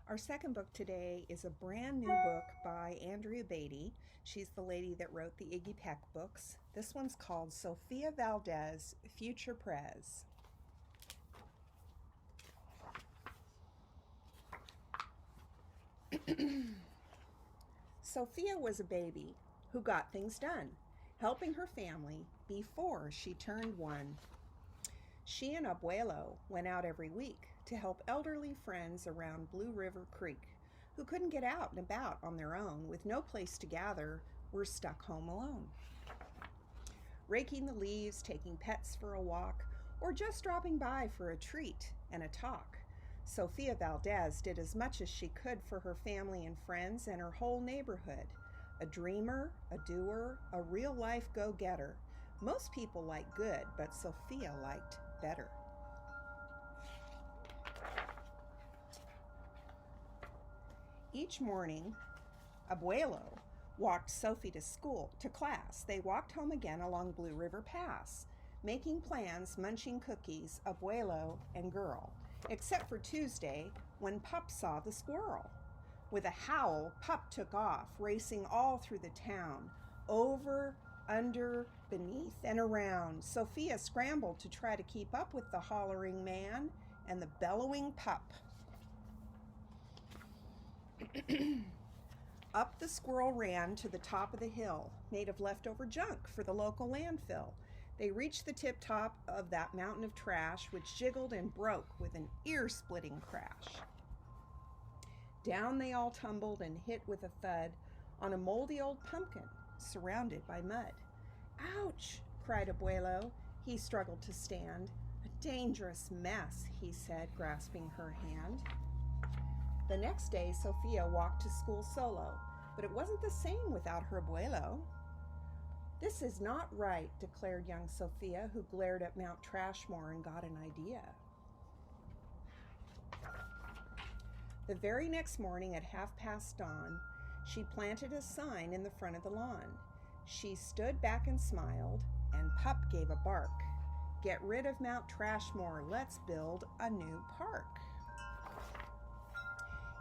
Our second book today is a brand new book by Andrea Beatty. She's the lady that wrote the Iggy Peck books. This one's called Sofia Valdez, Future Prez. Sofia was a baby who got things done, helping her family before she turned one. She and Abuelo went out every week to help elderly friends around Blue River Creek who couldn't get out and about on their own with no place to gather, were stuck home alone. Raking the leaves, taking pets for a walk, or just dropping by for a treat and a talk, Sofia Valdez did as much as she could for her family and friends and her whole neighborhood. A dreamer, a doer, a real-life go-getter. Most people like good, but Sofia liked better. Each morning, Abuelo walked Sophie to class. They walked home again along Blue River Pass, making plans, munching cookies, Abuelo and girl, except for Tuesday when Pup saw the squirrel. With a howl, Pup took off, racing all through the town, over, under, beneath, and around. Sofia scrambled to try to keep up with the hollering man and the bellowing Pup. Up the squirrel ran to the top of the hill, made of leftover junk for the local landfill. They reached the tip top of that mountain of trash, which jiggled and broke with an ear-splitting crash. Down they all tumbled and hit with a thud on a moldy old pumpkin surrounded by mud. "Ouch!" cried Abuelo. He struggled to stand. "A dangerous mess," he said, grasping her hand. The next day, Sofia walked to school solo, but it wasn't the same without her Abuelo. "This is not right," declared young Sofia, who glared at Mount Trashmore and got an idea. The very next morning at dawn, she planted a sign in the front of the lawn. She stood back and smiled, and Pup gave a bark. "Get rid of Mount Trashmore. Let's build a new park."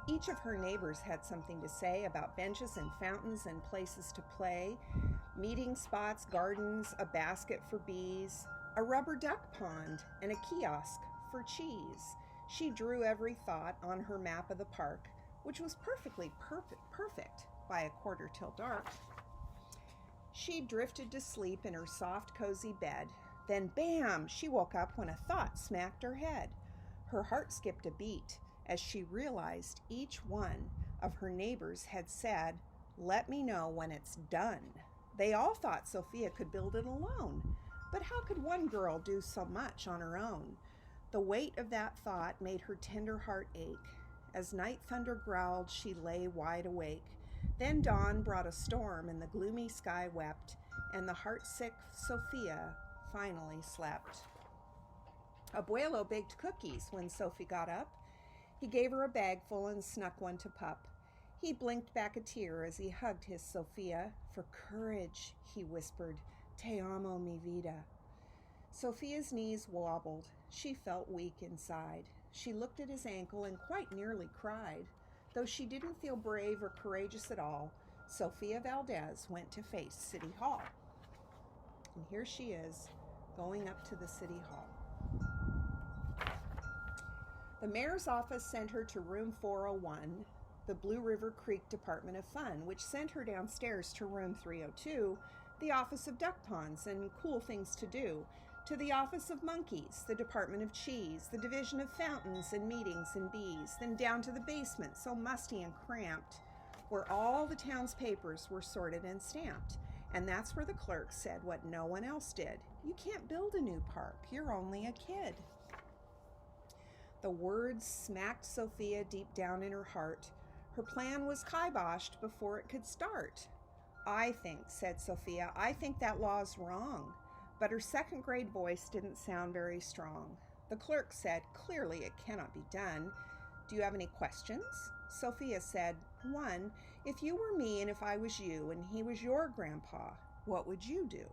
Each of her neighbors had something to say about benches and fountains and places to play, meeting spots, gardens, a basket for bees, a rubber duck pond, and a kiosk for cheese. She drew every thought on her map of the park, which was perfectly perfect by 1:45. She drifted to sleep in her soft, cozy bed. Then, bam! She woke up when a thought smacked her head. Her heart skipped a beat as she realized each one of her neighbors had said, "Let me know when it's done." They all thought Sofia could build it alone. But how could one girl do so much on her own? The weight of that thought made her tender heart ache. As night thunder growled, she lay wide awake. Then dawn brought a storm and the gloomy sky wept, and the heartsick Sofia finally slept. Abuelo baked cookies when Sophie got up. He gave her a bagful and snuck one to Pup. He blinked back a tear as he hugged his Sofia. "For courage," he whispered. "Te amo, mi vida." Sophia's knees wobbled. She felt weak inside. She looked at his ankle and quite nearly cried. Though she didn't feel brave or courageous at all, Sofia Valdez went to face City Hall. And here she is, going up to the City Hall. The mayor's office sent her to room 401, the Blue River Creek Department of Fun, which sent her downstairs to room 302, the Office of Duck Ponds and Cool Things to Do, to the Office of Monkeys, the Department of Cheese, the Division of Fountains and Meetings and Bees, then down to the basement, so musty and cramped, where all the town's papers were sorted and stamped. And that's where the clerk said what no one else did. "You can't build a new park. You're only a kid." The words smacked Sofia deep down in her heart. Her plan was kiboshed before it could start. "I think," said Sofia, "I think that law's wrong." But her second-grade voice didn't sound very strong. The clerk said, "Clearly it cannot be done. Do you have any questions?" Sofia said, "One, if you were me and if I was you and he was your grandpa, what would you do?"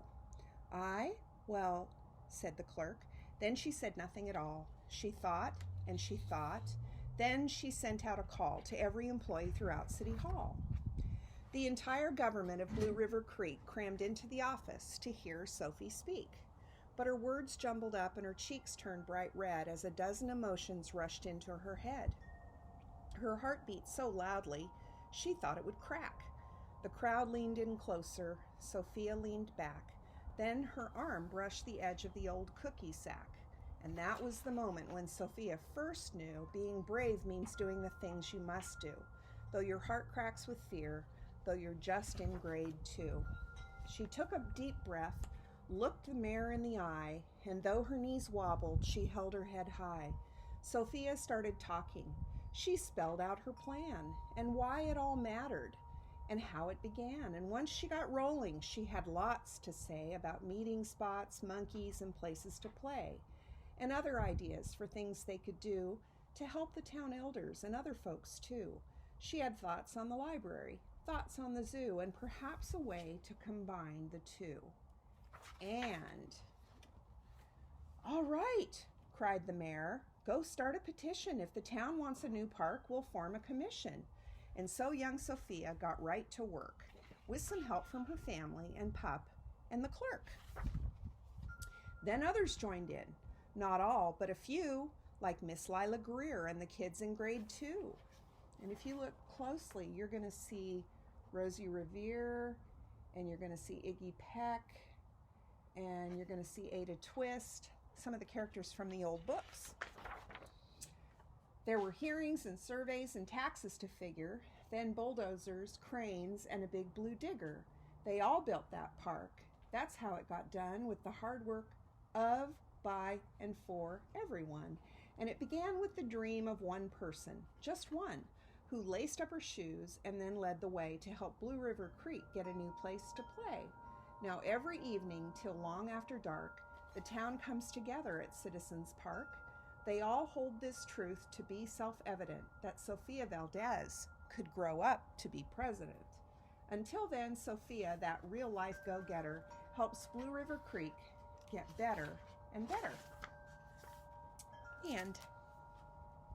"I? Well," said the clerk. Then she said nothing at all. She thought and she thought. Then she sent out a call to every employee throughout City Hall. The entire government of Blue River Creek crammed into the office to hear Sophie speak. But her words jumbled up and her cheeks turned bright red as a dozen emotions rushed into her head. Her heart beat so loudly, she thought it would crack. The crowd leaned in closer. Sophia leaned back. Then her arm brushed the edge of the old cookie sack. And that was the moment when Sophia first knew being brave means doing the things you must do, though your heart cracks with fear, though you're just in grade 2. She took a deep breath, looked the mayor in the eye, and though her knees wobbled, she held her head high. Sophia started talking. She spelled out her plan and why it all mattered and how it began. And once she got rolling, she had lots to say about meeting spots, monkeys, and places to play, and other ideas for things they could do to help the town elders and other folks too. She had thoughts on the library, thoughts on the zoo, and perhaps a way to combine the two. And, "All right," cried the mayor, "go start a petition. If the town wants a new park, we'll form a commission." And so young Sophia got right to work, with some help from her family and pup and the clerk. Then others joined in. Not all, but a few, like Miss Lila Greer and the kids in grade 2. And if you look closely, you're going to see Rosie Revere, and you're going to see Iggy Peck, and you're going to see Ada Twist, some of the characters from the old books. There were hearings and surveys and taxes to figure, then bulldozers, cranes, and a big blue digger. They all built that park. That's how it got done, with the hard work of, by, and for everyone. And it began with the dream of one person, just one, who laced up her shoes and then led the way to help Blue River Creek get a new place to play. Now every evening till long after dark, the town comes together at Citizens Park. They all hold this truth to be self-evident, that Sofia Valdez could grow up to be president. Until then, Sofia, that real-life go-getter, helps Blue River Creek get better and better. And